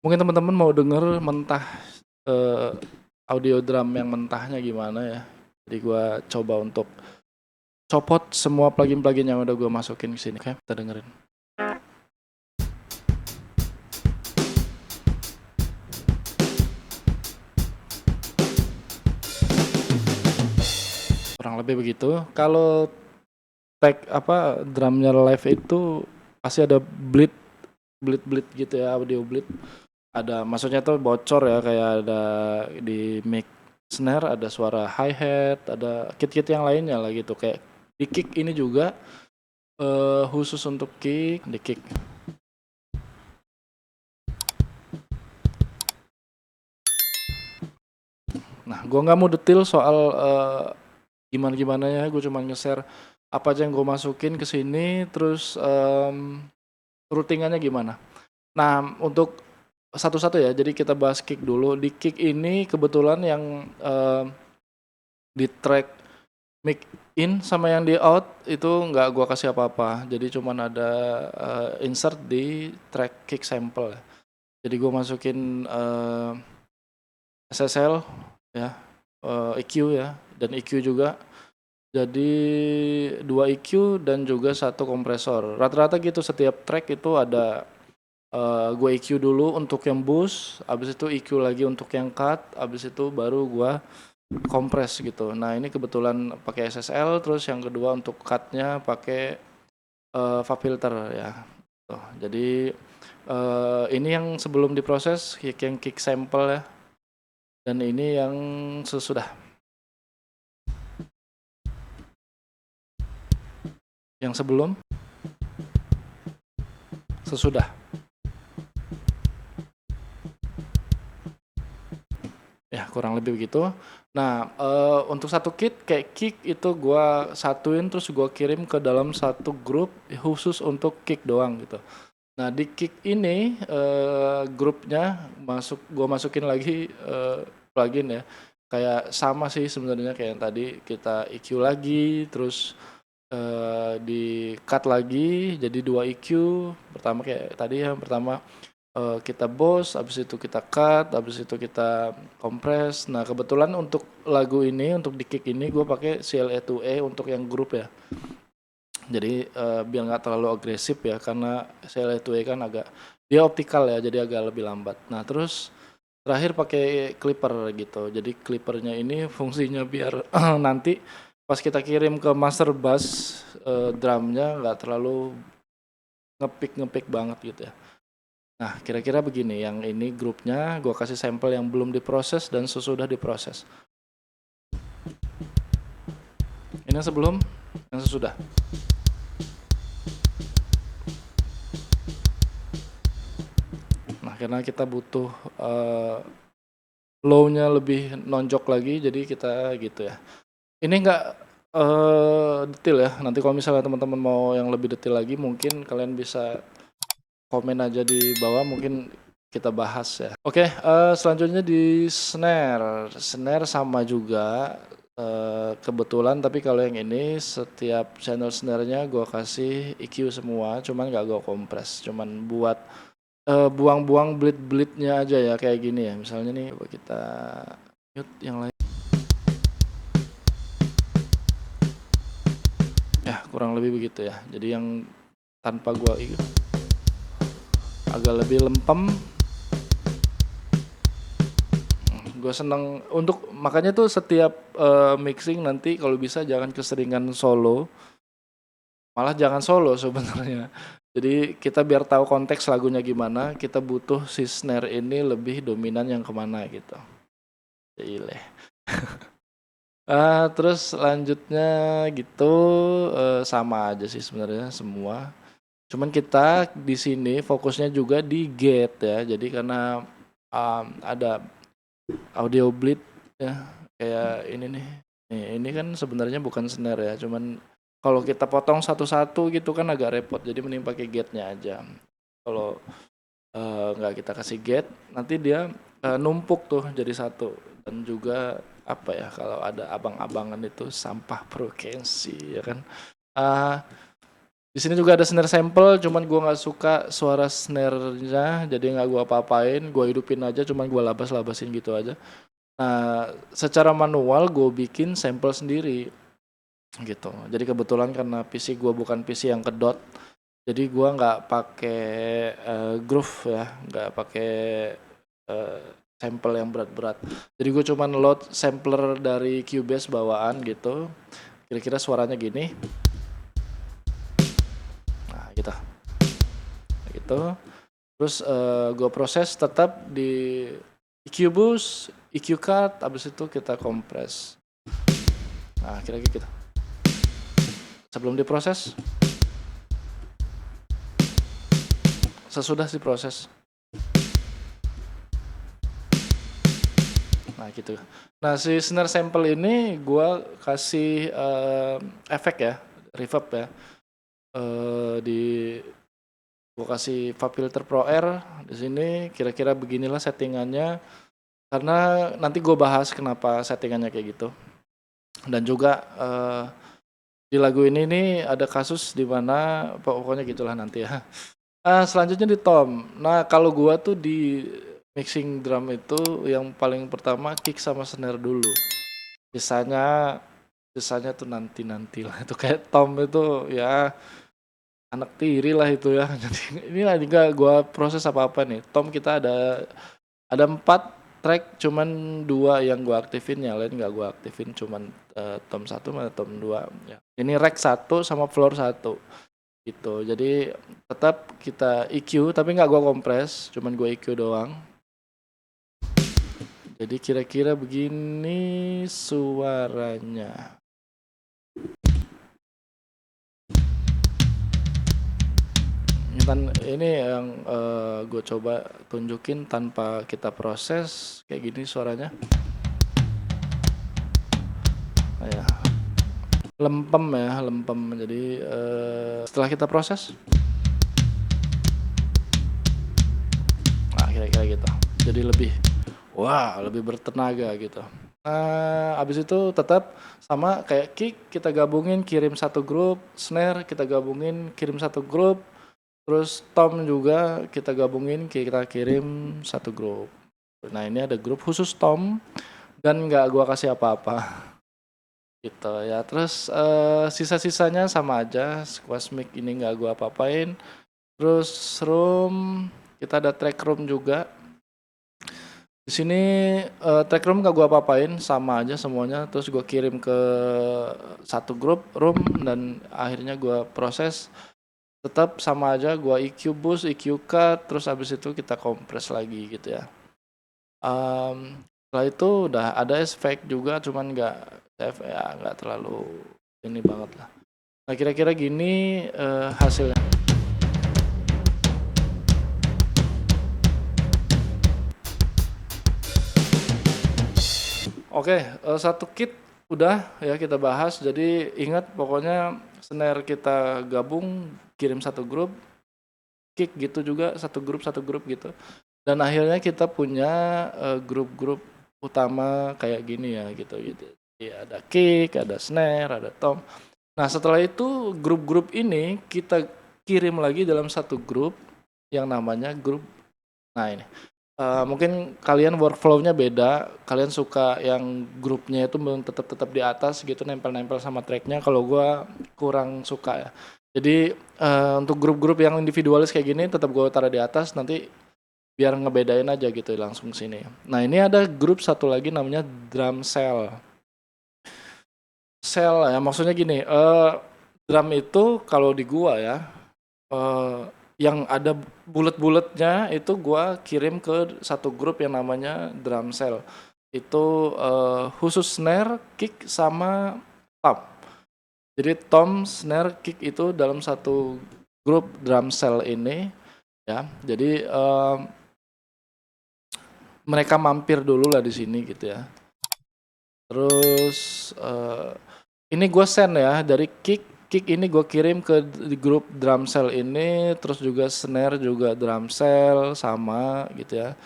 Mungkin teman-teman mau denger mentah audio drum yang mentahnya gimana ya. Jadi gua coba untuk copot semua plugin-plugin yang udah gua masukin ke sini. Oke, kita dengerin. Kurang lebih begitu. Kalau tag drumnya live itu pasti ada bleed gitu ya, audio bleed. Ada maksudnya tuh bocor ya, kayak ada di mic snare, ada suara hi hat, ada kit-kit yang lainnya lah gitu. Kayak di kick ini juga khusus untuk kick, di kick. Nah, gue nggak mau detail soal gimana ya, gue cuma nge-share apa aja yang gue masukin ke sini, terus routingannya gimana. Nah, untuk satu-satu ya, jadi kita bahas kick dulu. Di kick ini kebetulan yang di track mic in sama yang di out itu nggak gue kasih apa-apa. Jadi cuman ada insert di track kick sample. Jadi gue masukin SSL ya, EQ ya, dan EQ juga. Jadi 2 EQ dan juga 1 kompresor. Rata-rata gitu, setiap track itu ada gue EQ dulu untuk yang boost, abis itu EQ lagi untuk yang cut, abis itu baru gue kompres gitu. Nah ini kebetulan pakai SSL, terus yang kedua untuk cutnya pakai FabFilter ya. Tuh, jadi ini yang sebelum diproses, yang kick sample ya. Dan ini yang sesudah. Yang sebelum, sesudah. Ya kurang lebih begitu. Nah untuk satu kit kayak kick itu gue satuin terus gue kirim ke dalam satu grup khusus untuk kick doang gitu. Nah di kick ini grupnya gue masukin lagi plugin ya. Kayak sama sih sebenarnya kayak yang tadi, kita EQ lagi, terus di cut lagi jadi 2 EQ. Pertama kayak tadi yang pertama kita boost, habis itu kita cut, habis itu kita kompres. Nah kebetulan untuk lagu ini, untuk di kick ini gue pakai CLA2A untuk yang grup ya. Jadi biar nggak terlalu agresif ya, karena CLA2A kan agak, dia optikal ya, jadi agak lebih lambat. Nah terus terakhir pakai clipper gitu. Jadi clippernya ini fungsinya biar nanti pas kita kirim ke master bass drumnya nggak terlalu ngepick banget gitu ya. Nah kira-kira begini, yang ini grupnya gue kasih sampel yang belum diproses dan sesudah diproses. Ini yang sebelum, yang sesudah. Nah karena kita butuh low-nya lebih nonjok lagi, jadi kita gitu ya. Ini nggak detail ya, nanti kalau misalnya teman-teman mau yang lebih detail lagi mungkin kalian bisa komen aja di bawah, mungkin kita bahas ya. Oke, selanjutnya di snare. Snare sama juga kebetulan, tapi kalau yang ini setiap channel snare-nya gue kasih EQ semua, cuman nggak gue kompres, cuman buat buang-buang bleed-bleednya aja ya, kayak gini ya. Misalnya nih coba kita mute yang lain. Ya kurang lebih begitu ya. Jadi yang tanpa gue agak lebih lempem. Gue seneng untuk, makanya tuh setiap mixing nanti kalau bisa jangan keseringan solo, malah jangan solo sebenarnya. Jadi kita biar tahu konteks lagunya gimana, kita butuh si snare ini lebih dominan yang kemana gitu. Gile. Terus lanjutnya gitu sama aja sih sebenarnya semua. Cuman kita di sini fokusnya juga di gate ya. Jadi karena ada audio bleed ya, kayak ini nih. Ini kan sebenarnya bukan snare ya, cuman kalau kita potong satu-satu gitu kan agak repot. Jadi mending pakai gate-nya aja. Kalau nggak kita kasih gate, nanti dia numpuk tuh jadi satu. Dan juga apa ya, kalau ada abang-abangan itu sampah frekuensi ya kan. Di sini juga ada snare sampel, cuman gua nggak suka suara snare-nya, jadi nggak gua apa-apain, gua hidupin aja, cuman gua labas-labasin gitu aja. Nah, secara manual gue bikin sampel sendiri gitu. Jadi kebetulan karena PC gua bukan PC yang kedot, jadi gua nggak pakai groove ya, nggak pakai eh, sampel yang berat-berat. Jadi gue cuman load sampler dari Cubase bawaan gitu. Kira-kira suaranya gini. Nah, gitu. Terus gue proses tetap di EQ boost, EQ cut, abis itu kita kompres. Nah, kira-kira gitu. Sebelum diproses, sesudah diproses. Nah, gitu. Nah, si snare sample ini gua kasih efek ya, reverb ya. Di gua kasih Fab Filter Pro R di sini, kira-kira beginilah settingannya. Karena nanti gue bahas kenapa settingannya kayak gitu. Dan juga di lagu ini nih ada kasus di mana pokoknya gitulah nanti ya. Selanjutnya di tom. Nah, kalau gua tuh di mixing drum itu yang paling pertama kick sama snare dulu. Sisanya sisanya tuh nanti lah. Itu kayak tom itu ya anak tiri lah itu ya. Jadi inilah juga gua proses apa-apa nih. Tom kita ada 4 track, cuman 2 yang gua aktifin, yang lain nggak gua aktifin, cuman tom 1 sama tom 2 ya. Ini rack 1 sama floor 1 gitu. Jadi tetap kita EQ tapi nggak gua kompres, cuman gua EQ doang. Jadi kira-kira begini suaranya. Ini yang gue coba tunjukin tanpa kita proses kayak gini suaranya. Nah, ya. Lempem. Jadi setelah kita proses, nah kira-kira gitu. Jadi lebih bertenaga gitu. Abis itu tetap sama kayak kick, kita gabungin kirim satu grup, snare kita gabungin kirim satu grup, terus tom juga kita gabungin kita kirim satu grup. Nah ini ada grup khusus tom dan nggak gua kasih apa-apa gitu ya. Terus sisa-sisanya sama aja, squash mic ini nggak gua apa-apain. Terus room kita ada track room juga. Di sini track room gak gua apa-apain, sama aja semuanya. Terus gua kirim ke satu grup room dan akhirnya gua proses. Tetap sama aja, gua EQ boost, EQ cut, terus habis itu kita kompres lagi gitu ya. Setelah itu udah ada efek juga, cuman nggak terlalu ini banget lah. Nah kira-kira gini hasilnya. Oke, satu kit udah ya kita bahas. Jadi ingat pokoknya snare kita gabung, kirim satu grup, kick gitu juga satu grup gitu. Dan akhirnya kita punya grup-grup utama kayak gini ya gitu. Ya, ada kick, ada snare, ada tom. Nah setelah itu grup-grup ini kita kirim lagi dalam satu grup yang namanya grup. Nah ini. Mungkin kalian workflow-nya beda, kalian suka yang grupnya itu tetap di atas gitu, nempel-nempel sama tracknya. Kalau gua kurang suka ya. Jadi untuk grup-grup yang individualis kayak gini tetap gua taruh di atas, nanti biar ngebedain aja gitu langsung sini. Nah ini ada grup satu lagi namanya drum cell. Cell ya maksudnya gini, drum itu kalau di gua ya, yang ada bulet-buletnya itu gua kirim ke satu grup yang namanya drum cell. Itu khusus snare, kick sama tom. Jadi tom, snare, kick itu dalam satu grup drum cell ini ya. Jadi mereka mampir dulu lah di sini gitu ya. Terus ini gue send ya dari kick ini gue kirim ke grup drum cell ini, terus juga snare juga drum cell sama gitu ya.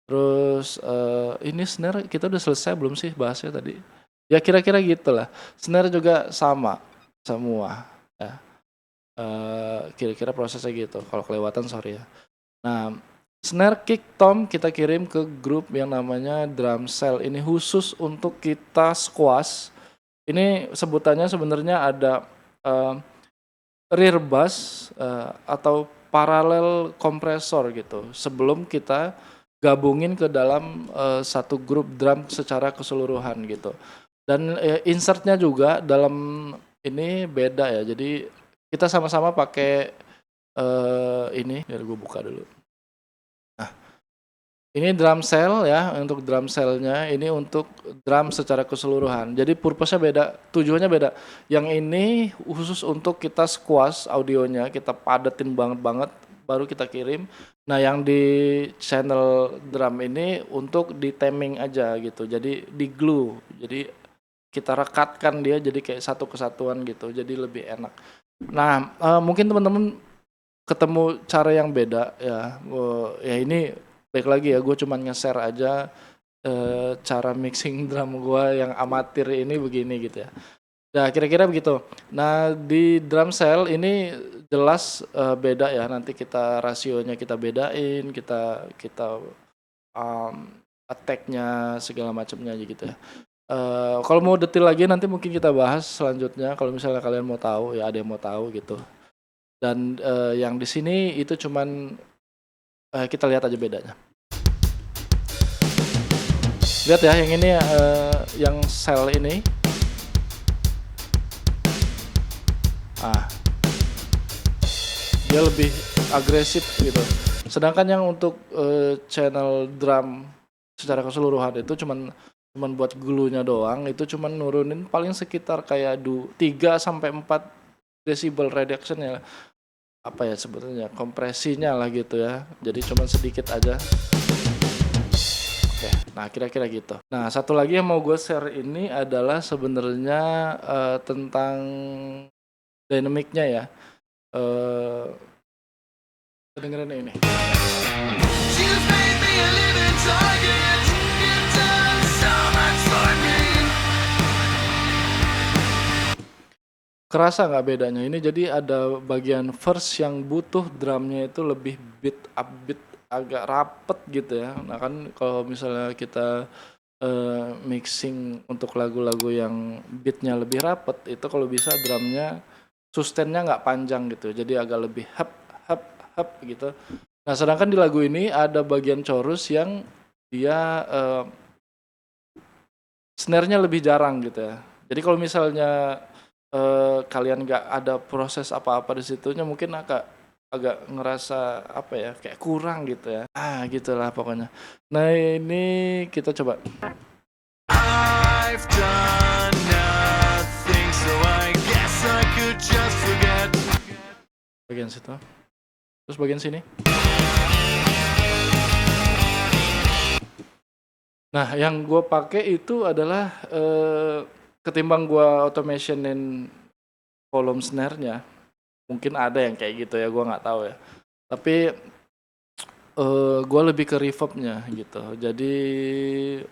Terus ini snare kita udah selesai belum sih bahasnya tadi? Ya kira-kira gitulah. Snare juga sama semua ya. Kira-kira prosesnya gitu, kalau kelewatan sorry ya. Nah, snare, kick, tom kita kirim ke grup yang namanya drum cell. Ini khusus untuk kita squash. Ini sebutannya sebenarnya ada rear bass atau paralel kompresor gitu. Sebelum kita gabungin ke dalam satu grup drum secara keseluruhan gitu. Dan insertnya juga dalam ini beda ya. Jadi kita sama-sama pakai ini, biar gue buka dulu. Nah, ini drum cell ya, untuk drum cellnya ini untuk drum secara keseluruhan. Jadi purpose-nya beda, tujuannya beda. Yang ini khusus untuk kita squash audionya, kita padetin banget, baru kita kirim. Nah yang di channel drum ini untuk di timing aja gitu, jadi di glue. Jadi kita rekatkan dia jadi kayak satu kesatuan gitu, jadi lebih enak. Nah mungkin teman-teman ketemu cara yang beda ya. Ya ini baik lagi ya, gue cuman nge-share aja cara mixing drum gue yang amatir ini begini gitu ya. Nah kira-kira begitu. Nah di drum cell ini jelas beda ya, nanti kita rasionya kita bedain, kita attack-nya segala macamnya gitu ya. Kalau mau detail lagi nanti mungkin kita bahas selanjutnya, kalau misalnya kalian mau tahu ya, ada yang mau tahu gitu. Dan yang di sini itu cuman kita lihat aja bedanya. Lihat ya, yang ini yang cell ini. Dia lebih agresif gitu. Sedangkan yang untuk channel drum secara keseluruhan itu cuman buat glue-nya doang, itu cuman nurunin paling sekitar kayak 3 sampai 4 decibel reduction ya. Apa ya sebetulnya, kompresinya lah gitu ya. Jadi cuman sedikit aja. Oke, nah kira-kira gitu. Nah satu lagi yang mau gue share ini adalah sebenarnya tentang dynamic-nya ya. Dengerin ini. Kerasa nggak bedanya? Ini jadi ada bagian verse yang butuh drumnya itu lebih beat upbeat, agak rapet gitu ya. Nah kan kalau misalnya kita mixing untuk lagu-lagu yang beatnya lebih rapet, itu kalau bisa drumnya sustainnya nggak panjang gitu, jadi agak lebih hap gitu. Nah sedangkan di lagu ini ada bagian chorus yang dia snare-nya lebih jarang gitu ya. Jadi kalau misalnya kalian nggak ada proses apa-apa di situnya, mungkin agak ngerasa apa ya, kayak kurang gitu ya. Gitulah pokoknya. Nah ini kita coba. I've done nothing, so I guess I could just forget. Bagian situ. Terus bagian sini. Nah yang gue pakai itu adalah ketimbang gue automationin volume snare-nya, mungkin ada yang kayak gitu ya, gue nggak tahu ya. Tapi gue lebih ke reverb-nya gitu. Jadi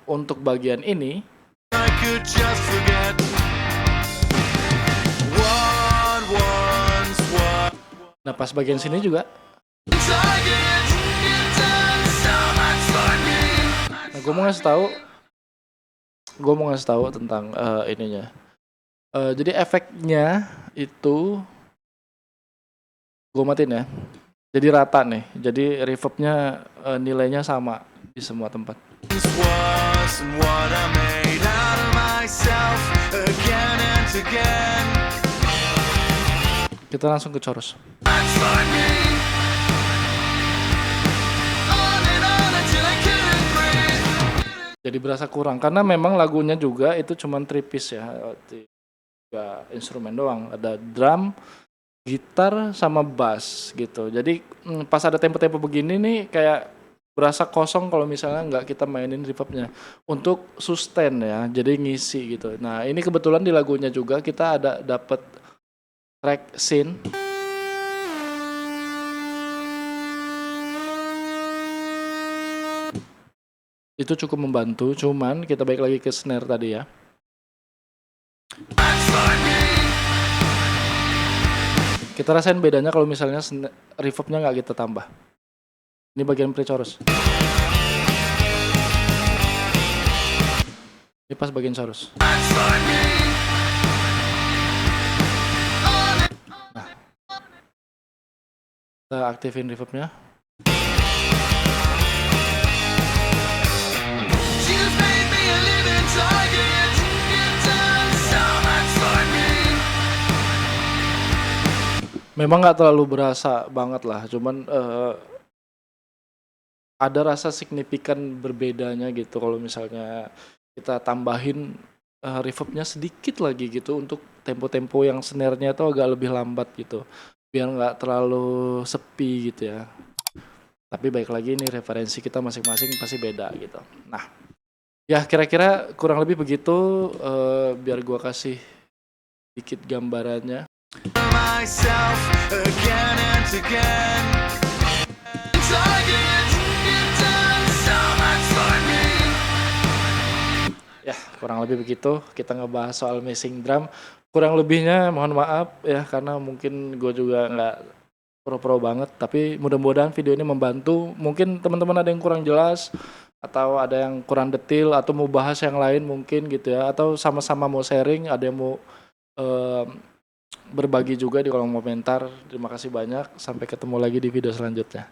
untuk bagian ini, nah pas bagian sini juga. Nah gue mau ngasih tahu tentang ininya. Jadi efeknya itu gue matiin ya. Jadi rata nih. Jadi reverbnya nilainya sama di semua tempat. Kita langsung ke chorus. Jadi berasa kurang karena memang lagunya juga itu cuman 3 piece ya, 3 instrumen doang, ada drum, gitar sama bass gitu. Jadi pas ada tempo-tempo begini nih kayak berasa kosong kalau misalnya nggak kita mainin reverbnya untuk sustain ya, jadi ngisi gitu. Nah ini kebetulan di lagunya juga kita ada dapet track synth. Itu cukup membantu, cuman kita balik lagi ke snare tadi ya. Kita rasain bedanya kalau misalnya reverbnya nggak kita tambah. Ini bagian pre-chorus. Ini pas bagian chorus. Nah, kita aktifin reverbnya. Memang nggak terlalu berasa banget lah, cuman ada rasa signifikan berbedanya gitu kalau misalnya kita tambahin reverbnya sedikit lagi gitu untuk tempo-tempo yang snare-nya itu agak lebih lambat gitu, biar nggak terlalu sepi gitu ya. Tapi baik lagi ini referensi kita masing-masing pasti beda gitu. Nah, ya kira-kira kurang lebih begitu, biar gua kasih dikit gambarannya. Myself again and again. Ya, kurang lebih begitu. Kita ngebahas soal missing drum. Kurang lebihnya mohon maaf ya, karena mungkin gue juga nggak pro-pro banget. Tapi mudah-mudahan video ini membantu. Mungkin teman-teman ada yang kurang jelas, atau ada yang kurang detail, atau mau bahas yang lain mungkin gitu ya. Atau sama-sama mau sharing, ada yang mau berbagi juga di kolom komentar. Terima kasih banyak. Sampai ketemu lagi di video selanjutnya.